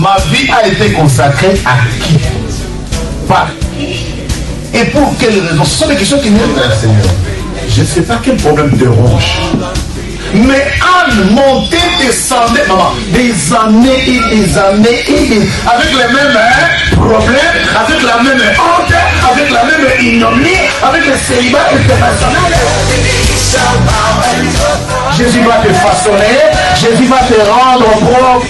Ma vie a été consacrée à qui? Par qui? Et pour quelles raisons? Ce sont des questions qui viennent vers le Seigneur. Je ne sais pas quel problème te ronge. Mais Anne montait, descendait, maman, des années et des années et des... avec les mêmes problèmes, avec la même honte, avec la même ignominie, avec le célibat international. Jésus va te façonner, Jésus va te rendre propre.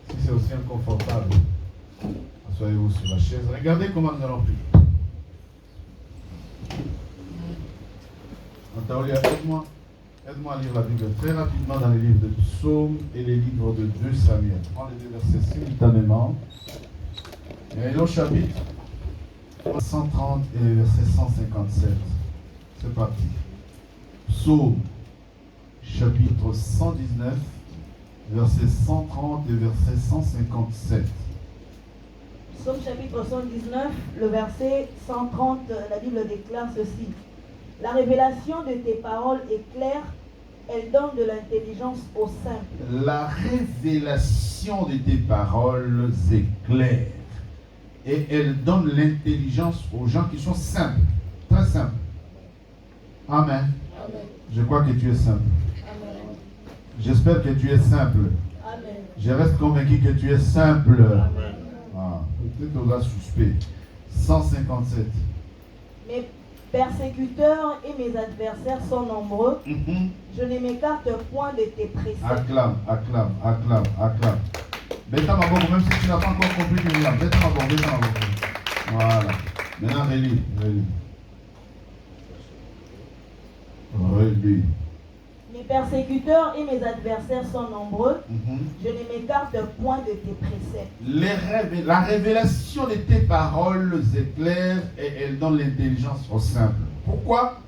Si c'est aussi inconfortable, asseyez-vous sur la chaise. Regardez comment nous allons prier. Antaolia, aide-moi à lire la Bible très rapidement dans les livres de Psaumes et les livres de 2 Samuel. Prends les deux versets simultanément. Et au chapitre 130 et le verset 157. C'est parti. Psaume, chapitre 119. Verset 130 et verset 157. Psaume chapitre 119, le verset 130, la Bible déclare ceci. La révélation de tes paroles est claire, elle donne de l'intelligence aux simples. La révélation de tes paroles est claire et elle donne l'intelligence aux gens qui sont simples, très simples. Amen. Amen. Je crois que tu es simple. J'espère que tu es simple. Amen. Je reste convaincu que tu es simple. Amen. Ah, peut-être au gars suspect. 157. Mes persécuteurs et mes adversaires sont nombreux. Je ne m'écarte point de tes préceptes. Acclame. Bêta ma même si tu n'as pas encore compris, bêta ma Voilà. Maintenant, relis. Mes persécuteurs et mes adversaires sont nombreux. Je ne m'écarte point de tes préceptes. La révélation de tes paroles est claire et elle donne l'intelligence aux simples. Pourquoi?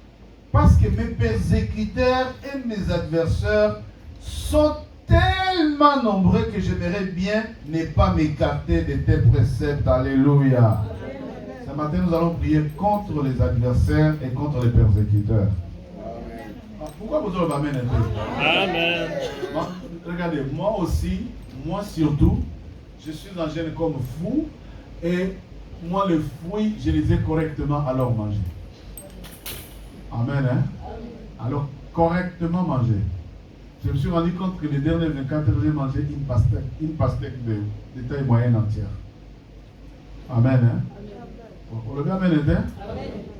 Parce que mes persécuteurs et mes adversaires sont tellement nombreux que j'aimerais bien ne pas m'écarter de tes préceptes. Alléluia. Ce matin, nous allons prier contre les adversaires et contre les persécuteurs. Pourquoi vous avez amen un peu? Amen. Regardez, moi aussi, moi surtout, je suis un jeune comme vous et moi les fruits, je les ai correctement alors mangés. Amen, hein? Alors, correctement mangés. Je me suis rendu compte que les derniers 24 heures, j'ai mangé une pastèque de taille moyenne entière. Amen, hein? Vous le amen, hein?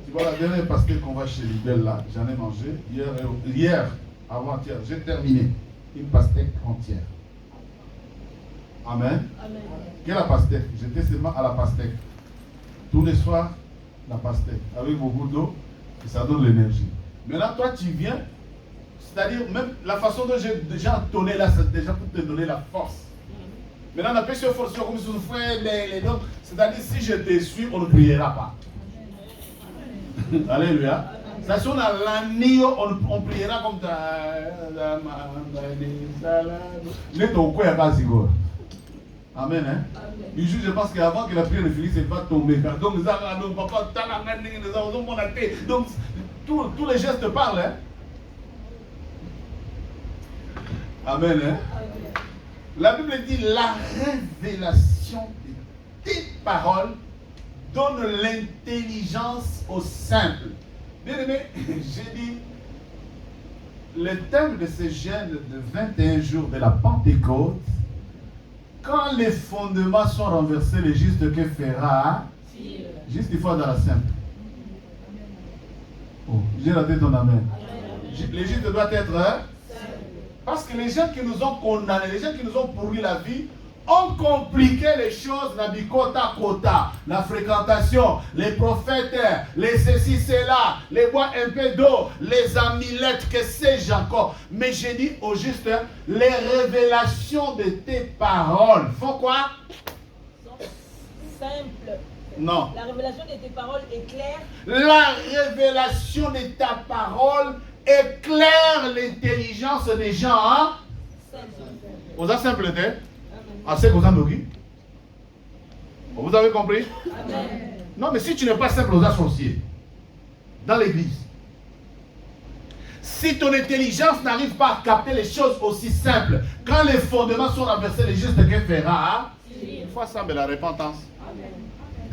Tu vois, la dernière pastèque qu'on va chez Lidl là, j'en ai mangé hier avant-hier, j'ai terminé une pastèque entière. Amen. Quelle est la pastèque? J'étais seulement à la pastèque. Tous les soirs, la pastèque, avec beaucoup d'eau, et ça donne l'énergie. Maintenant, toi, tu viens, c'est-à-dire, même la façon dont j'ai déjà entonné là, c'est déjà pour te donner la force. Maintenant, on appelle sur force comme si on fait les dons. C'est-à-dire, si je te suis, on ne priera pas. Alléluia. Ça sonne à l'année, on priera comme ça. Amen. Hein? Je pense qu'avant que la prière ne finisse, c'est pas tombé. Donc, tous les gestes parlent. Hein? Amen. Hein? La Bible dit la révélation de tes paroles donne l'intelligence aux simples. Bien aimé, j'ai dit, le thème de ce jeûne de 21 jours de la Pentecôte, quand les fondements sont renversés, le juste que fera? Juste une fois dans la simple. Oh, j'ai raté ton amen. Le juste doit être... Parce que les gens qui nous ont condamnés, les gens qui nous ont pourri la vie, ont compliqué les choses, la fréquentation, les prophètes, les ceci, cela, les bois un peu d'eau, les amulettes, que sais-je encore. Mais j'ai dit au juste, les révélations de tes paroles font quoi? Simple. Non. La révélation de tes paroles est claire. La révélation de ta parole éclaire l'intelligence des gens. Hein? Vous avez simpleté? Assez que vous en oubliez. Vous avez compris? Amen. Non, mais si tu n'es pas simple aux associés, dans l'église, si ton intelligence n'arrive pas à capter les choses aussi simples, quand les fondements sont renversés, les gestes que fera, il faut ça, mais la repentance. Amen.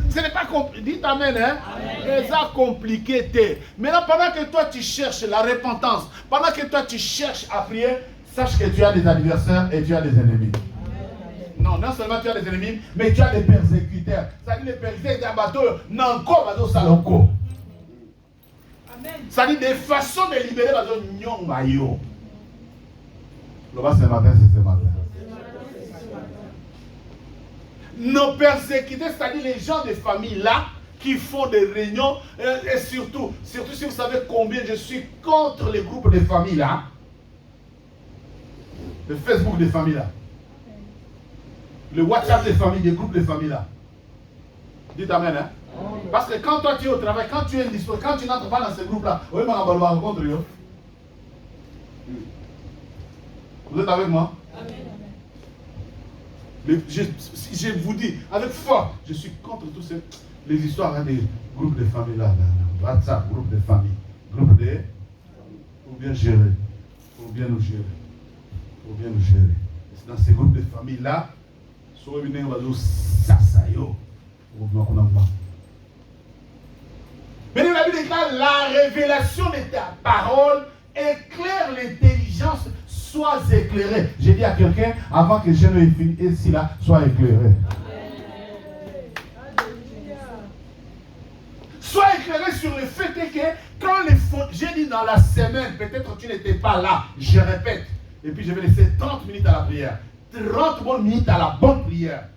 Ce n'est pas compliqué. Dites amen, hein? C'est ça compliqué. Maintenant, pendant que toi tu cherches la repentance, pendant que toi tu cherches à prier, sache que tu as des adversaires et tu as des ennemis. Non, non seulement tu as des ennemis, mais tu as des persécuteurs. C'est-à-dire les persécuteurs d'un bateau, non, comme salonko. C'est-à-dire des façons de libérer bateau nyongayo. Le bas ce matin, c'est ce matin. Nos persécuteurs, c'est-à-dire les gens de famille là, qui font des réunions, et surtout si vous savez combien je suis contre les groupes de famille là, le Facebook des familles là, le WhatsApp des familles, des groupes de famille là. Dites amen, hein? Parce que quand toi tu es au travail, quand tu es indisposé, quand tu n'entres pas dans ce groupe là, oui, vous êtes avec moi? Mais je vous dis avec force, je suis contre tous les histoires des groupes de famille là, WhatsApp, groupe de famille, groupe de, pour bien gérer, pour bien nous gérer, pour bien nous gérer. C'est dans ces groupes de famille là, mais la Bible déclare la révélation de ta parole éclaire l'intelligence, sois éclairé. J'ai dit à quelqu'un avant que je ne finisse ici là, sois éclairé. Sois éclairé sur le fait que quand les fonds, j'ai dit dans la semaine, peut-être tu n'étais pas là, je répète, et puis je vais laisser 30 minutes à la prière. 30 bonnes minutes à la bonne prière.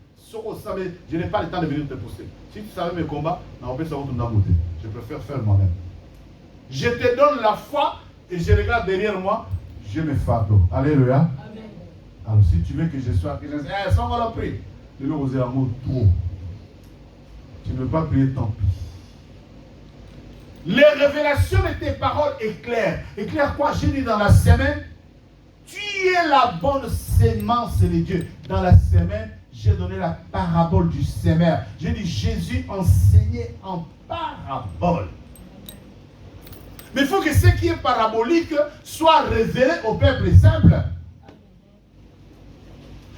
Je n'ai pas le temps de venir te pousser. Si tu savais mes combats, je préfère faire moi-même. Je te donne la foi et je regarde derrière moi, je me fato. Alléluia. Amen. Alors si tu veux que je sois, que je dise, sans moi la prier, je vais oser un mot trop. Tu ne veux pas prier, tant pis. Les révélations de tes paroles éclairent. Éclairent quoi? J'ai dit dans la semaine, tu es la bonne sémence de Dieu. Dans la semaine, j'ai donné la parabole du sémeur. J'ai dit Jésus enseignait en parabole. Mais il faut que ce qui est parabolique soit révélé au peuple simple.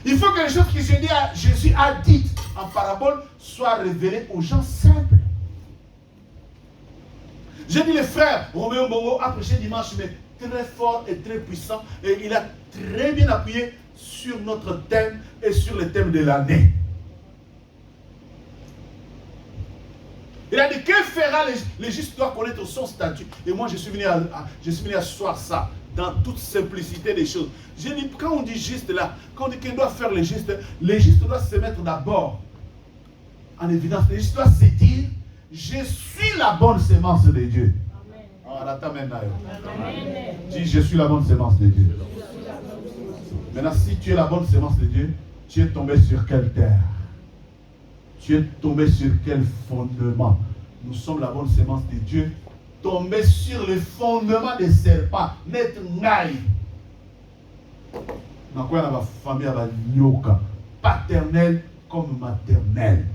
Il faut que les choses que Jésus a dites en parabole soient révélées aux gens simples. J'ai dit les frères, Roméo Bongo a prêché dimanche, mais très fort et très puissant. Et il a très bien appuyé sur notre thème et sur le thème de l'année. Il a dit, que fera les justes doivent connaître son statut. Et moi, je suis venu asseoir ça dans toute simplicité des choses. J'ai dit, quand on dit juste là, quand on dit qu'il doit faire les justes doivent se mettre d'abord en évidence. Les justes doivent se dire, je suis la bonne sémence de Dieu. Dis, je suis la bonne sémence de Dieu. Maintenant, si tu es la bonne sémence de Dieu, tu es tombé sur quelle terre? Tu es tombé sur quel fondement? Nous sommes la bonne sémence de Dieu, tombé sur le fondement des serpents. Net ngai. Dans quoi la famille a nyoka, paternelle comme maternelle.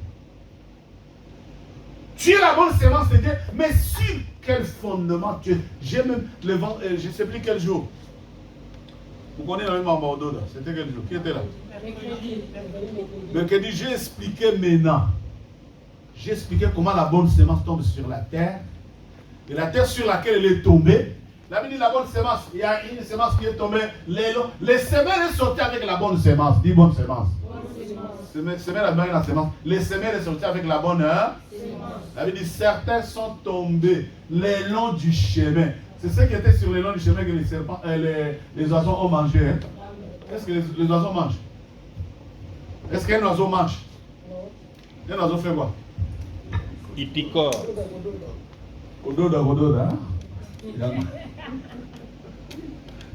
Tu es la bonne sémence de Dieu, mais sur quel fondement tu es? J'ai même le vent, je ne sais plus quel jour. Vous connaissez le même à Bordeaux là. C'était quel jour? Qui était là? Mercredi, j'ai expliqué maintenant. J'ai expliqué comment la bonne sémence tombe sur la terre. Et la terre sur laquelle elle est tombée. La Bible dit la bonne sémence. Il y a une sémence qui est tombée. Les semelles sont sorties avec la bonne sémence. Dis bonne sémence. La sémence. Les semelles sont sorties avec la bonne sémence. La Bible dit certains sont tombés le long du chemin. C'est ce qui était sur le long du chemin que les serpents, les oiseaux ont mangé. Hein? Est-ce que les oiseaux mangent? Est-ce qu'un oiseau mange? Un oiseau fait quoi? Il picore. Ododa, hein?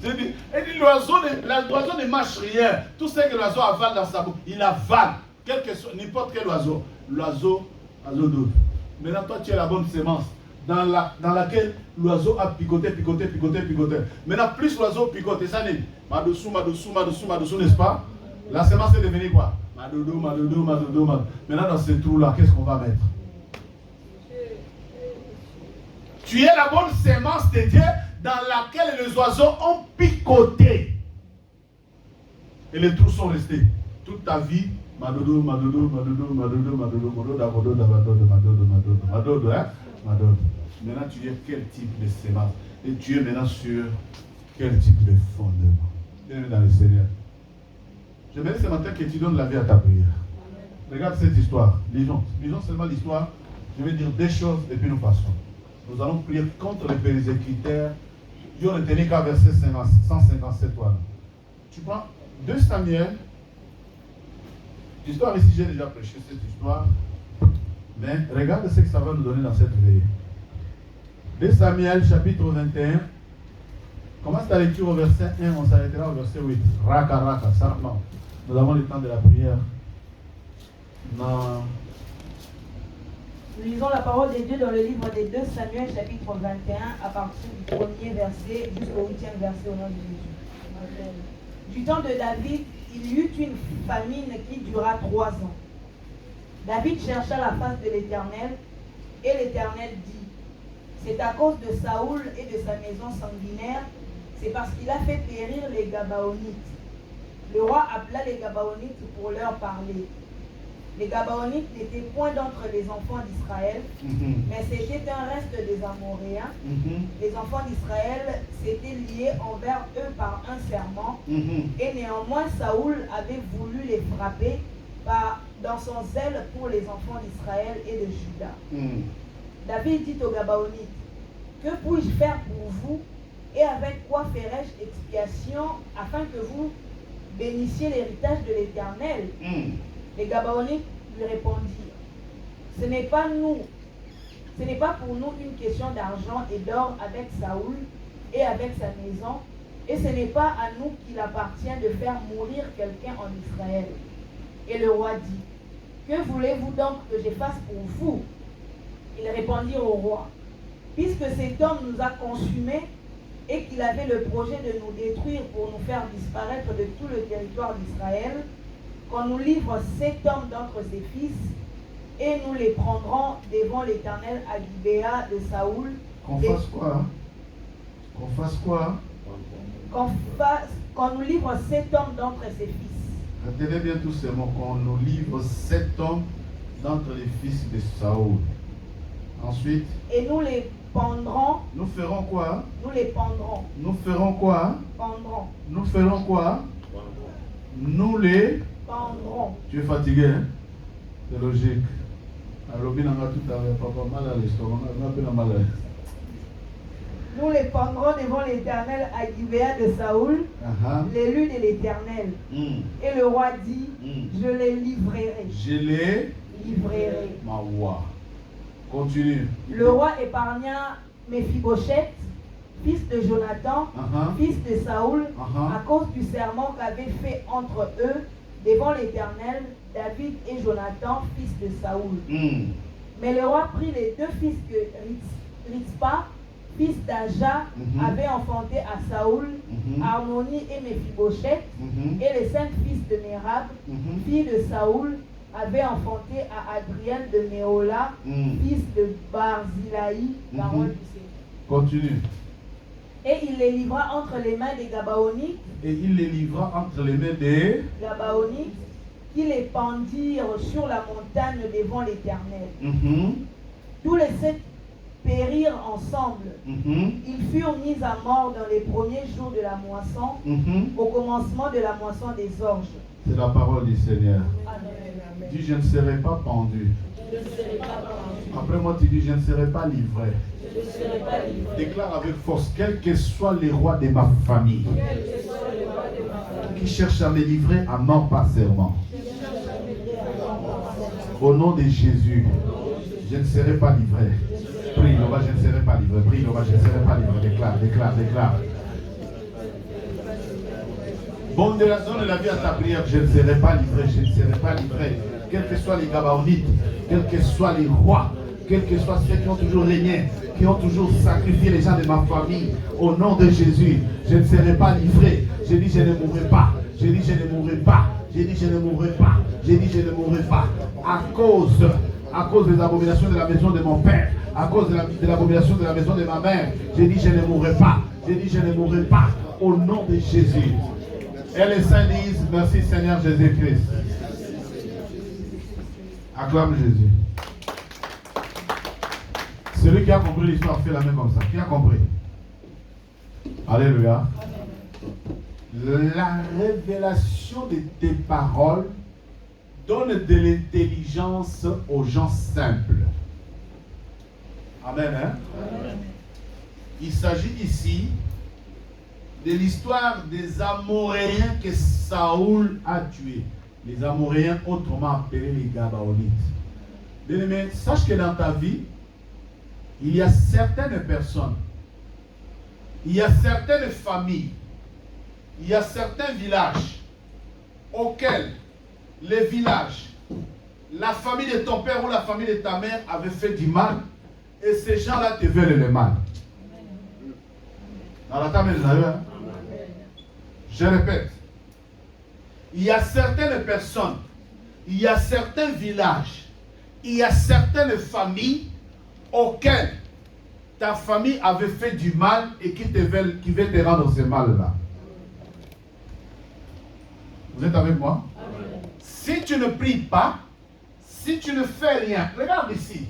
J'ai dit, l'oiseau ne mange rien. Tout ce que l'oiseau avale dans sa bouche, il avale. N'importe quel oiseau. L'oiseau d'autre. Maintenant, toi, tu es la bonne sémence. Dans laquelle l'oiseau a picoté. Maintenant, plus l'oiseau picote, et ça n'est pas, n'est-ce pas? La sémence est devenue quoi? Madodo, madodo, madodo, madodo. Maintenant, dans ce trou-là, qu'est-ce qu'on va mettre? Tu es la bonne sémence de Dieu dans laquelle les oiseaux ont picoté. Et les trous sont restés. Toute ta vie, madodo, madodo, madodo, madodo, madodo, madodo, madodo, madodo, madodo, madodo, hein? Madodo. Maintenant, tu es quel type de sémence? Et tu es maintenant sur quel type de fondement? Bienvenue dans le Seigneur. J'aimerais ce matin que tu donnes la vie à ta prière. Regarde cette histoire. Lisons seulement l'histoire. Je vais dire des choses et puis nous passons. Nous allons prier contre les persécuteurs. Dieu ne tenait qu'à verset 157. Tu prends 2 Samuel. L'histoire ici, j'ai déjà prêché cette histoire. Mais regarde ce que ça va nous donner dans cette veillée. 2 Samuel chapitre 21. Commence ta lecture au verset 1, on s'arrêtera au verset 8. Raka, raka, ça, non. Nous avons le temps de la prière. Non. Nous lisons la parole de Dieu dans le livre des 2 Samuel chapitre 21 à partir du 1er verset jusqu'au 8e verset au nom de Jésus. Du temps de David, il y eut une famine qui dura 3 ans. David chercha la face de l'Éternel et l'Éternel dit: c'est à cause de Saoul et de sa maison sanguinaire, c'est parce qu'il a fait périr les Gabaonites. Le roi appela les Gabaonites pour leur parler. Les Gabaonites n'étaient point d'entre les enfants d'Israël, mais c'était un reste des Amoréens. Les enfants d'Israël s'étaient liés envers eux par un serment, et néanmoins Saoul avait voulu les frapper dans son zèle pour les enfants d'Israël et de Juda. David dit aux Gabaonites: que puis-je faire pour vous, et avec quoi ferai-je expiation afin que vous bénissiez l'héritage de l'Éternel? Les Gabaonites lui répondirent: ce n'est pas pour nous une question d'argent et d'or avec Saoul et avec sa maison, et ce n'est pas à nous qu'il appartient de faire mourir quelqu'un en Israël. Et le roi dit: que voulez-vous donc que je fasse pour vous? Ils répondirent au roi: puisque cet homme nous a consumés et qu'il avait le projet de nous détruire pour nous faire disparaître de tout le territoire d'Israël, qu'on nous livre 7 hommes d'entre ses fils, et nous les prendrons devant l'Éternel à Gibéa de Saoul. Qu'on fasse quoi? Qu'on fasse quoi? Qu'on nous livre 7 hommes d'entre ses fils. Retenez bien tous ces mots. Qu'on nous livre 7 hommes d'entre les fils de Saoul. Ensuite, et nous les pendrons. Nous ferons quoi? Nous les pendrons. Nous ferons quoi? Pendrons. Nous ferons quoi? Nous les pendrons. Tu es fatigué, hein? C'est logique. Alors, bien, on a tout à l'heure, papa, mal à l'estomac, on a un peu mal à l'aise. Nous les pendrons devant l'Éternel à Gibéa de Saoul, l'élu de l'Éternel. Et le roi dit: je les livrerai. Je les livrerai. Ma voix. Continue. Le roi épargna Méphibosheth, fils de Jonathan, fils de Saoul, à cause du serment qu'avaient fait entre eux devant l'Éternel David et Jonathan, fils de Saoul. Mais le roi prit les 2 fils que Ritzpa, fils d'Aja, avait enfanté à Saoul, Harmonie et Méphibosheth, et les 5 fils de Mérab, fille de Saoul, avait enfanté à Adriel de Méola, fils de Barzilai, parole du Seigneur. Continue. Et il les livra entre les mains des Gabaonites. Et il les livra entre les mains des Gabaonites, qui les pendirent sur la montagne devant l'Éternel. Tous les 7 périrent ensemble. Ils furent mis à mort dans les premiers jours de la moisson, au commencement de la moisson des orges. C'est la parole du Seigneur. Amen. Dis: je ne serai pas pendu. Après moi, tu dis: je ne serai pas livré. Déclare avec force: quel que soit les rois de ma famille qui cherchent à me livrer à mort par serment, au nom de Jésus, je ne serai pas livré. Prie, le roi, je ne serai pas livré. Prie, le roi, je ne serai pas livré. Déclare. Bon, de la zone de la vie à ta prière: je ne serai pas livré, je ne serai pas livré. Quels que soient les Gabaonites, quels que soient les rois, quels que soient ceux qui ont toujours régné, qui ont toujours sacrifié les gens de ma famille, au nom de Jésus, je ne serai pas livré. Je dis: je ne mourrai pas. J'ai dit, je ne mourrai pas. J'ai dit, je ne mourrai pas. J'ai dit, je ne mourrai pas. À cause des abominations de la maison de mon père, à cause de l'abomination de la maison de ma mère, j'ai dit, je ne mourrai pas. J'ai dit, je ne mourrai pas. Au nom de Jésus. Et les saints disent, merci Seigneur Jésus-Christ. Acclame Jésus. Celui qui a compris l'histoire fait la même comme ça. Qui a compris? Alléluia. La révélation de tes paroles donne de l'intelligence aux gens simples. Amen. Hein? Amen. Il s'agit ici de l'histoire des Amoréens que Saoul a tués. Les Amoréens, autrement appelés les Gabaonites. Bien-aimé, sache que dans ta vie, il y a certaines personnes, il y a certaines familles, il y a certains villages auxquels les villages, la famille de ton père ou la famille de ta mère avait fait du mal et ces gens-là te veulent le mal. Dans la table, je répète, il y a certaines personnes, il y a certains villages, il y a certaines familles auxquelles ta famille avait fait du mal et qui veulent te rendre ce mal-là. Vous êtes avec moi? Amen. Si tu ne pries pas, si tu ne fais rien, regarde ici.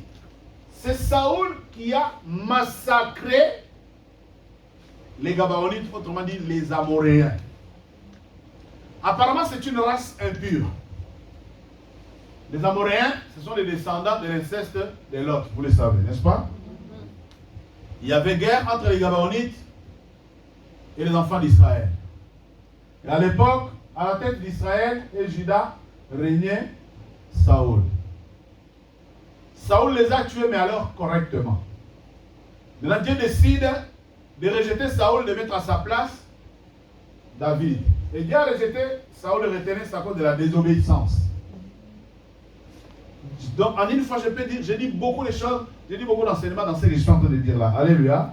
C'est Saoul qui a massacré les Gabaonites, autrement dit les Amoréens. Apparemment, c'est une race impure. Les Amoréens, ce sont les descendants de l'inceste de Lot, vous le savez, n'est-ce pas? Il y avait guerre entre les Gabaonites et les enfants d'Israël. Et à l'époque, à la tête d'Israël et Juda, régnait Saoul. Saoul les a tués, mais alors correctement. Maintenant, Dieu décide de rejeter Saoul, de mettre à sa place David. Et Dieu a rejeté Saoul et retenu à cause de la désobéissance. Donc, en une fois, je peux dire, j'ai dit beaucoup de choses, j'ai dit beaucoup d'enseignements dans ce que je suis en train de dire là. Alléluia.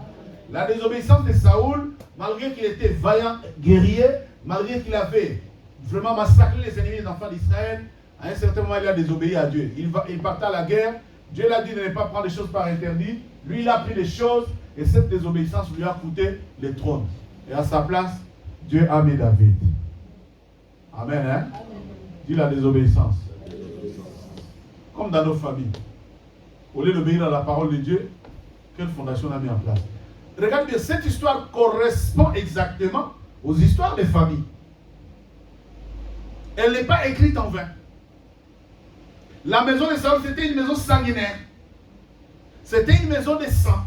La désobéissance de Saoul, malgré qu'il était vaillant, guerrier, malgré qu'il avait vraiment massacré les ennemis des enfants d'Israël, à un certain moment, il a désobéi à Dieu. Il partait à la guerre. Dieu l'a dit de ne pas prendre les choses par interdit. Lui, il a pris les choses et cette désobéissance lui a coûté le trône. Et à sa place, Dieu a mis David. Amen. Hein? Amen. Dis la désobéissance. Comme dans nos familles. Au lieu d'obéir à la parole de Dieu, quelle fondation on a mis en place? Regarde bien, cette histoire correspond exactement aux histoires des familles. Elle n'est pas écrite en vain. La maison de Saül, c'était une maison sanguinaire. C'était une maison de sang.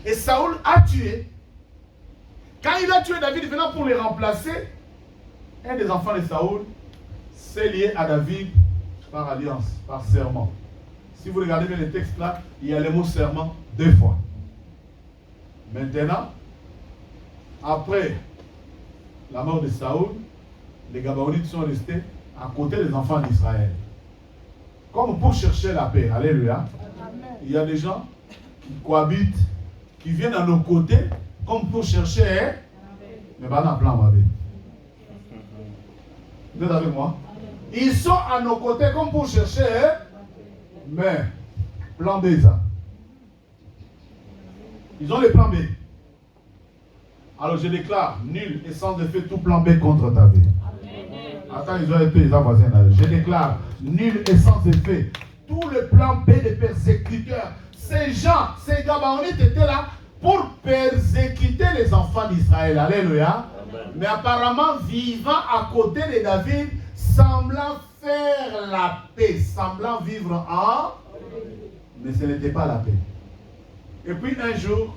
Et Saül a tué. Quand il a tué David, venant pour le remplacer, un des enfants de Saül s'est lié à David par alliance, par serment. Si vous regardez bien les textes là, il y a le mot serment 2 fois. Maintenant, après la mort de Saül, les Gabaonites sont restés à côté des enfants d'Israël. Comme pour chercher la paix. Alléluia. Amen. Il y a des gens qui cohabitent, qui viennent à nos côtés, comme pour chercher, mais pas dans le plan, ma vie. Vous êtes avec moi? Ils sont à nos côtés comme pour chercher, mais plan B, ça. Ils ont le plan B. Alors je déclare, nul et sans effet tout plan B contre ta vie. Attends, ils ont été les voisins là. Je déclare, nul et sans effet, tout le plan B des persécuteurs. Ces gens, ces Gabaonites étaient là pour persécuter les enfants d'Israël. Alléluia. Amen. Mais apparemment, vivant à côté de David, semblant faire la paix, semblant vivre en... Mais ce n'était pas la paix. Et puis un jour,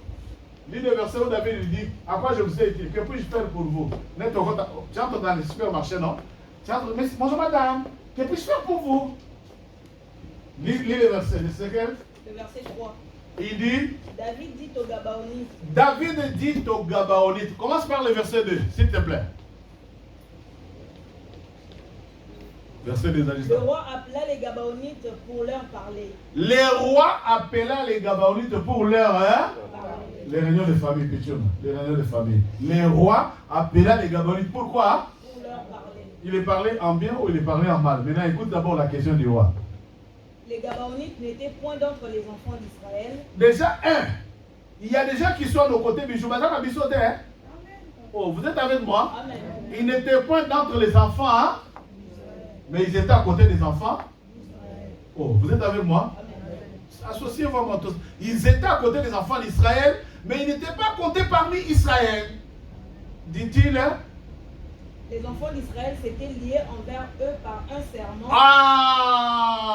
lit le verset où David lui dit, à quoi je vous ai dit, que puis-je faire pour vous? Tu entres dans le supermarché, non? Mais bonjour madame, que puis-je faire pour vous? Lis le verset, le second. Le verset 3. Il dit, David dit aux Gabaonites. David dit aux Gabaonites. Commence par le verset 2, s'il te plaît. Verset 2. Le roi appela les Gabaonites pour leur parler. Le roi appela les Gabaonites pour leur les réunions de famille, les réunions de famille. Le roi appela les Gabaonites. Pourquoi? Il est parlé en bien ou il est parlé en mal? Maintenant, écoute d'abord la question du roi. Les Gabaonites n'étaient point d'entre les enfants d'Israël. Déjà, il y a des gens qui sont à nos côtés, hein? Oh, vous êtes avec moi? Amen. Ils n'étaient point d'entre les enfants, hein? Mais ils étaient à côté des enfants. Oh, vous êtes avec moi? Associez-vous tous. Ils étaient à côté des enfants d'Israël, mais ils n'étaient pas comptés parmi Israël. Dit-il, hein? Les enfants d'Israël s'étaient liés envers eux par un serment. Ah!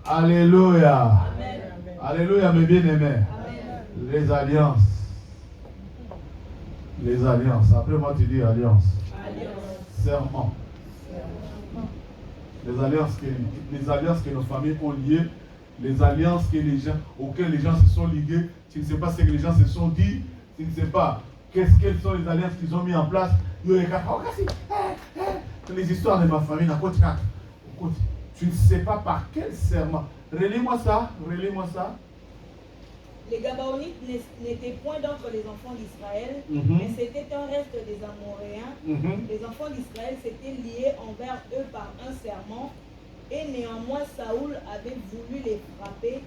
Alléluia! Amen. Alléluia, mes bien-aimés. Amen. Les alliances. Les alliances. Après moi, tu dis alliance. Alliance. Serment. Les alliances que nos familles ont liées, les alliances auxquelles les gens se sont ligués. Tu ne sais pas ce que les gens se sont dit. Tu ne sais pas quelles sont les alliances qu'ils ont mis en place. Les histoires de ma famille, tu ne sais pas par quel serment. Relis-moi ça. Les Gabaonites n'étaient point d'entre les enfants d'Israël, mais c'était un reste des Amoréens. Les enfants d'Israël s'étaient liés envers eux par un serment, et néanmoins Saoul avait voulu les frapper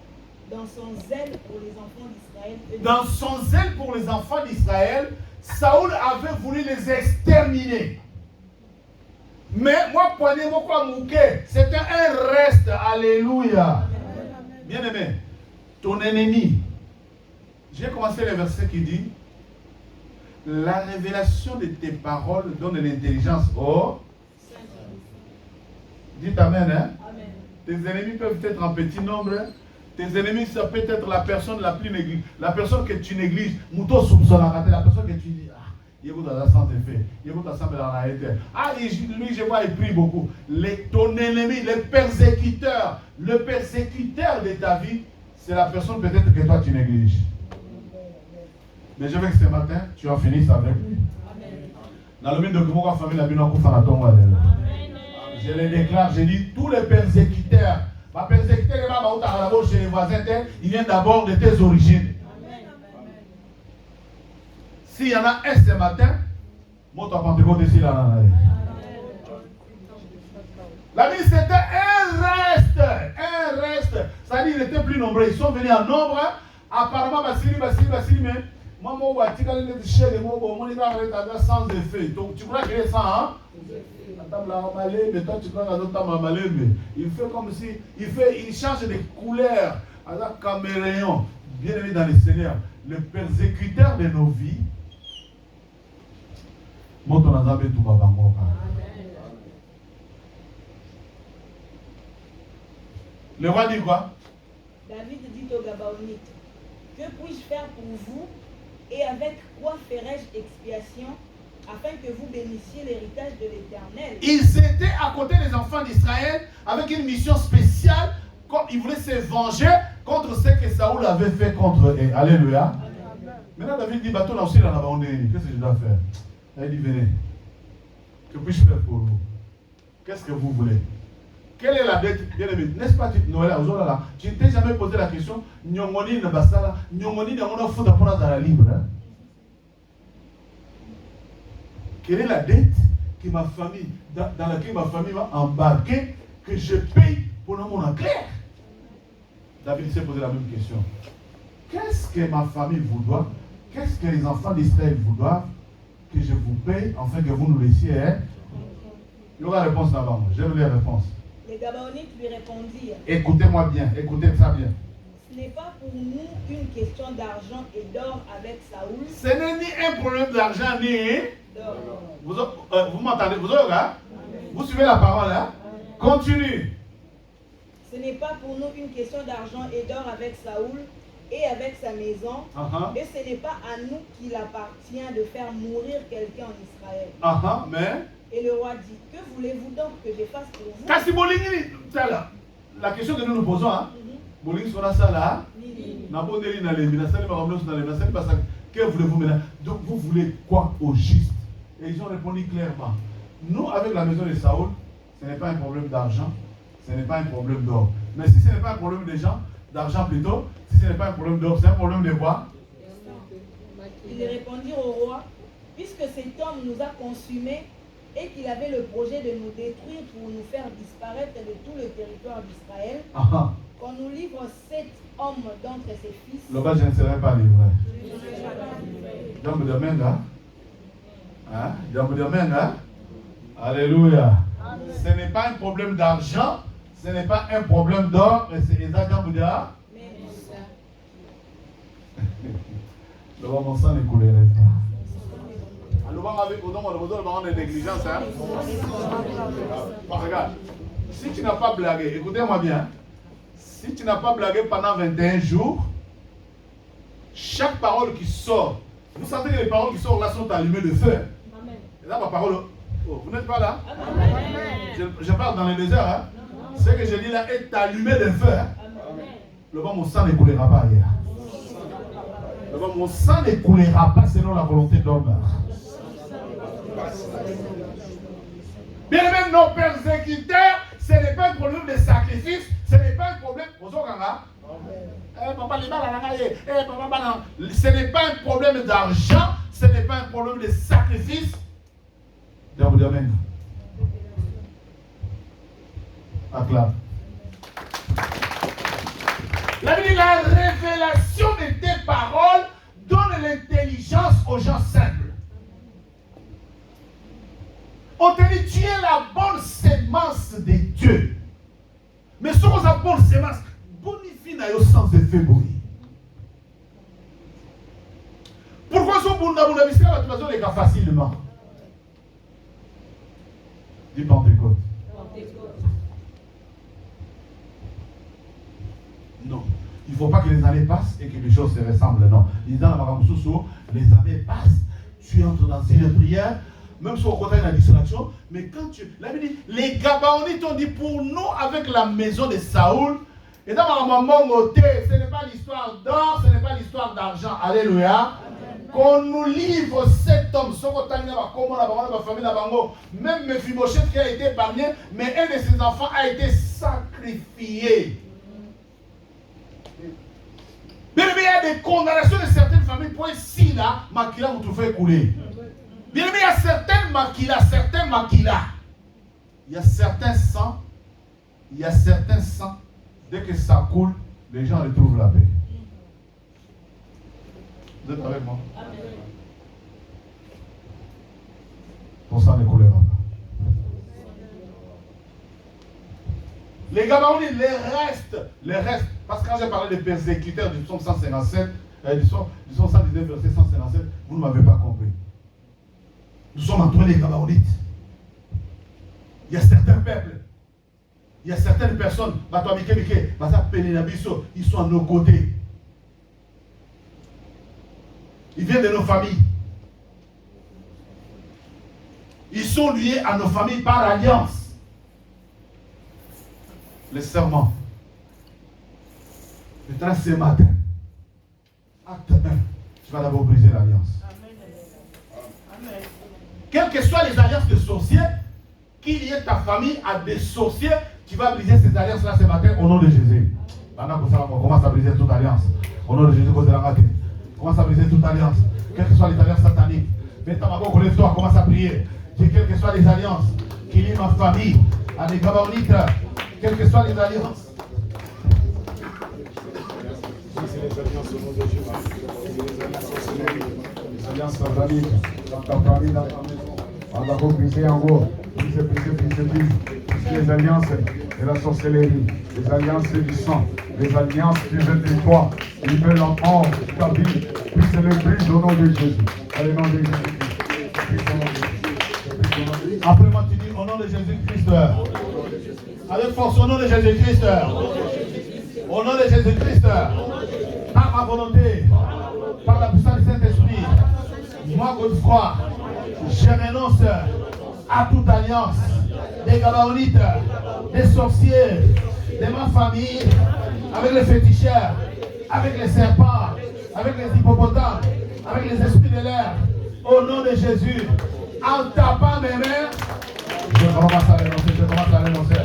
dans son zèle pour les enfants d'Israël. Dans son zèle pour les enfants d'Israël, Saoul avait voulu les exterminer. Mais moi, poignet, moi, quoi, mouquet, c'était un reste. Alléluia. Bien aimé, ton ennemi. J'ai commencé le verset qui dit: la révélation de tes paroles donne l'intelligence. Oh, dites Amen, hein? Amen. Tes ennemis peuvent être en petit nombre. Hein? Tes ennemis, ça peut être la personne la plus néglige, la personne que tu négliges. Mouton soupçonne la personne que tu dis: ah, il écoute à la santé fait, il écoute à ça dans la été. Ah, lui, je vois, il prie beaucoup. Ton ennemi, le persécuteur de ta vie, c'est la personne peut-être que toi tu négliges. Mais je veux que ce matin, tu en finisses avec lui. Dans le domaine de comment famille la bino kufa na tongo alelo. Je les déclare, je dis tous les persécuteurs. Ma persécuteur est là chez les voisins, il vient d'abord de tes origines. S'il y en a un ce matin, moi tu as Pentecôte ici là. La vie c'était un reste. Ça dit il était plus nombreux, ils sont venus en nombre. Apparemment, Basili, mais moi, sans effet. Donc, tu crois qu'il est sans, hein? Mais toi, tu crois qu'il mais il fait comme si, il change de couleur. Alors, caméléon, bien aimé dans le Seigneur, le persécuteur de nos vies, le roi dit quoi? David dit aux Gabaonites: que puis-je faire pour vous et avec quoi ferai-je expiation afin que vous bénissiez l'héritage de l'Éternel? Ils étaient à côté des enfants d'Israël avec une mission spéciale. Ils voulaient se venger contre ce que Saoul avait fait contre eux. Alléluia. Amen. Maintenant David dit: bateau là aussi là on est. Qu'est-ce que je dois faire? Il dit: venez. Que puis-je faire pour vous? Qu'est-ce que vous voulez? Quelle est la dette? Bien aimé, n'est-ce pas, tu ne t'es jamais posé la question, Nyongoni ne basala, Nyongoni ne mona fouta pour la libre. Quelle est la dette que ma famille, dans laquelle ma famille m'a embarqué, que je paye pour mon clair? David s'est posé la même question. Qu'est-ce que ma famille vous doit? Qu'est-ce que les enfants d'Israël vous doivent que je vous paye afin que vous nous laissiez? Il y aura la réponse là-bas. J'aime les réponses. Les Gabaonites lui répondirent: écoutez-moi bien, écoutez ça bien. Ce n'est pas pour nous une question d'argent et d'or avec Saoul. Ce n'est ni un problème d'argent ni d'or. Vous m'entendez? Vous autres, hein? Vous suivez la parole, hein? Continue. Ce n'est pas pour nous une question d'argent et d'or avec Saoul et avec sa maison. Et ce n'est pas à nous qu'il appartient de faire mourir quelqu'un en Israël. Mais et le roi dit: que voulez-vous donc que je fasse pour vous? La question que nous nous posons, hein? Que voulez-vous maintenant? Donc vous voulez quoi au juste? Et ils ont répondu clairement: nous, avec la maison de Saoul, ce n'est pas un problème d'argent, ce n'est pas un problème d'or. Mais si ce n'est pas un problème d'argent plutôt, si ce n'est pas un problème d'or, c'est un problème de quoi? Ils répondirent au roi: puisque cet homme nous a consumés et qu'il avait le projet de nous détruire pour nous faire disparaître de tout le territoire d'Israël, qu'on nous livre 7 hommes d'entre ses fils. Le bas, je ne serai pas livré. Alléluia. Ce n'est pas un problème d'argent, ce n'est pas un problème d'or, mais c'est exactement Bouddha. Le bas, mon sang ne coulerait pas. On est négligence. Regarde, si tu n'as pas blagué, écoutez-moi bien. Si tu n'as pas blagué pendant 21 jours, chaque parole qui sort, vous sentez que les paroles qui sortent là sont allumées de feu. Et là, ma parole, oh, vous n'êtes pas là? Je parle dans le désert. Hein? Ce que je dis là est allumé de feu. Hein? Le bon, mon sang ne coulera pas ailleurs. Le bon, mon sang ne coulera pas selon la volonté de l'homme. Bien aimé, nos persécuteurs, ce n'est pas un problème de sacrifice, ce n'est pas un problème. Ce n'est pas un problème d'argent, ce n'est pas un problème de sacrifice. Amen. Acclame. La révélation de tes paroles donne l'intelligence aux gens simples. On te dit, tu es la bonne sémence de Dieu. Mais ce qu'on a bonne sémence, bonifie n'a eu sens de fait bruit. Pourquoi ce bunda va te faire les gars facilement? Dis Pentecôte. Non. Il ne faut pas que les années passent et que les choses se ressemblent. Non. Il dit dans la Maramoussou, les années passent, tu entres dans une prière. Même si on côté la distraction, mais quand tu... Les Gabaonites ont dit pour nous avec la maison de Saoul, et dans ma maman côté, ce n'est pas l'histoire d'or, ce n'est pas l'histoire d'argent. Alléluia. Qu'on nous livre 7 hommes, même Mephibosheth qui a été épargné, mais un de ses enfants a été sacrifié. Bien aimé, il y a des condamnations de certaines familles pour ici là, Makila vous tout fait couler. Bien aimé, il y a certains maquilas. Il y a certains sangs. Dès que ça coule, les gens retrouvent la paix. Vous êtes avec moi? Ton sang ne coulera pas. Les Gabaonites, les restes, parce que quand j'ai parlé des persécuteurs du psaume 157, du psaume 119, verset 157, vous ne m'avez pas compris. Nous sommes entourés des Gabaonites. Il y a certains peuples, il y a certaines personnes, ils sont à nos côtés. Ils viennent de nos familles. Ils sont liés à nos familles par alliance. Les serments. Peut-être ce matin, acte 1, tu vas d'abord briser l'alliance. Quelles que soient les alliances de sorciers, qu'il y ait ta famille à des sorciers, tu vas briser ces alliances-là ce matin au nom de Jésus. Maintenant, on commence à briser toute alliance. Au nom de Jésus, cause de la matin. Commence à briser toute alliance. Quelles que soient les alliances sataniques. Maintenant, lève-toi, commence à prier. Dis quelles que soient les alliances qui lient ma famille à des Gabaonites, quelles que soient les alliances. Les alliances au nom de Jésus. Les alliances sataniques dans ta famille, dans ta maison. On va briser en haut. Briser. Les alliances de la sorcellerie, les alliances du sang, les alliances qui veulent de toi, ils veulent en or, ta vie, puis c'est le brise au nom de Jésus. Allez, au nom de Jésus. Après moi, tu dis au nom de Jésus-Christ. Avec force, au nom de Jésus-Christ. Au nom de Jésus-Christ. Par ma volonté, par la puissance du Saint-Esprit, moi, Godefroy, je renonce à toute alliance des Gabaonites, des sorciers, de ma famille, avec les féticheurs, avec les serpents, avec les hippopotames, avec les esprits de l'air, au nom de Jésus, en tapant mes mains, je commence à renoncer,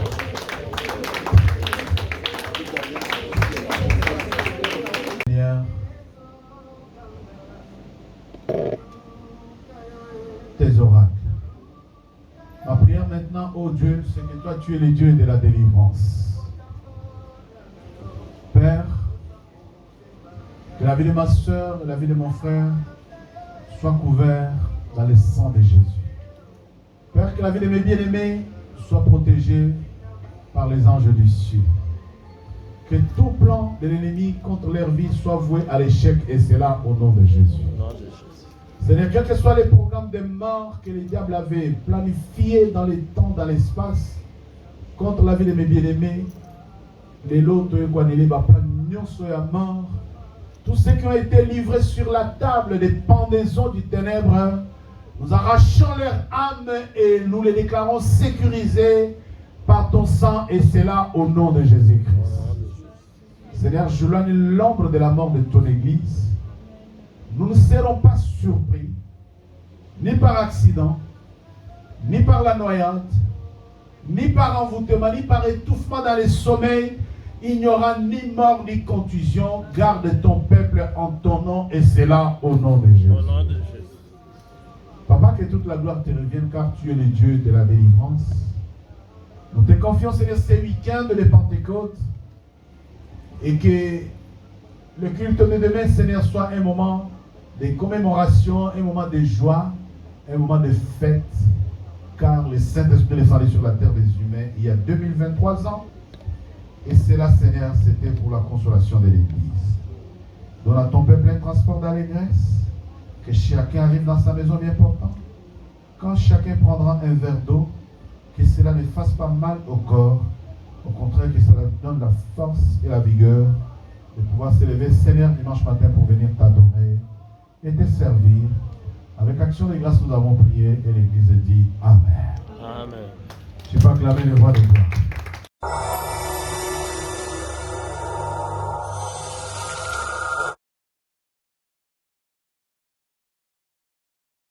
Tes oracles. Dieu, c'est que toi, tu es le Dieu de la délivrance. Père, que la vie de ma soeur, la vie de mon frère soit couverte dans le sang de Jésus. Père, que la vie de mes bien-aimés soit protégée par les anges du ciel. Que tout plan de l'ennemi contre leur vie soit voué à l'échec, et c'est là au nom de Jésus. Seigneur, quels que soient les programmes de mort que le diable avait planifiés dans les temps, dans l'espace, contre la vie de mes bien-aimés, les lots de Guanélé, mort, tous ceux qui ont été livrés sur la table des pendaisons du ténèbre, nous arrachons leur âme et nous les déclarons sécurisés par ton sang, et c'est là au nom de Jésus-Christ. Seigneur, je loigne l'ombre de la mort de ton Église. Nous ne serons pas surpris, ni par accident, ni par la noyade, ni par envoûtement, ni par étouffement dans les sommeils. Il n'y aura ni mort, ni contusion. Garde ton peuple en ton nom, et c'est là au nom de Jésus. Papa, que toute la gloire te revienne, car tu es le Dieu de la délivrance. Nous te confions, Seigneur, ces week-ends de Pentecôte, et que le culte de demain, Seigneur, soit un moment de commémoration, un moment de joie, un moment de fête, car le Saint-Esprit est descendu sur la terre des humains il y a 2023 ans, et cela, Seigneur, c'était pour la consolation de l'Église. Donne à ton peuple un transport d'allégresse, que chacun arrive dans sa maison bien portant. Quand chacun prendra un verre d'eau, que cela ne fasse pas mal au corps, au contraire, que cela donne la force et la vigueur de pouvoir s'élever, Seigneur, dimanche matin pour venir t'adorer et te servir. Avec action de grâce, nous avons prié, et l'Église dit Amen. Amen. Je peux acclamer les voix de gloire.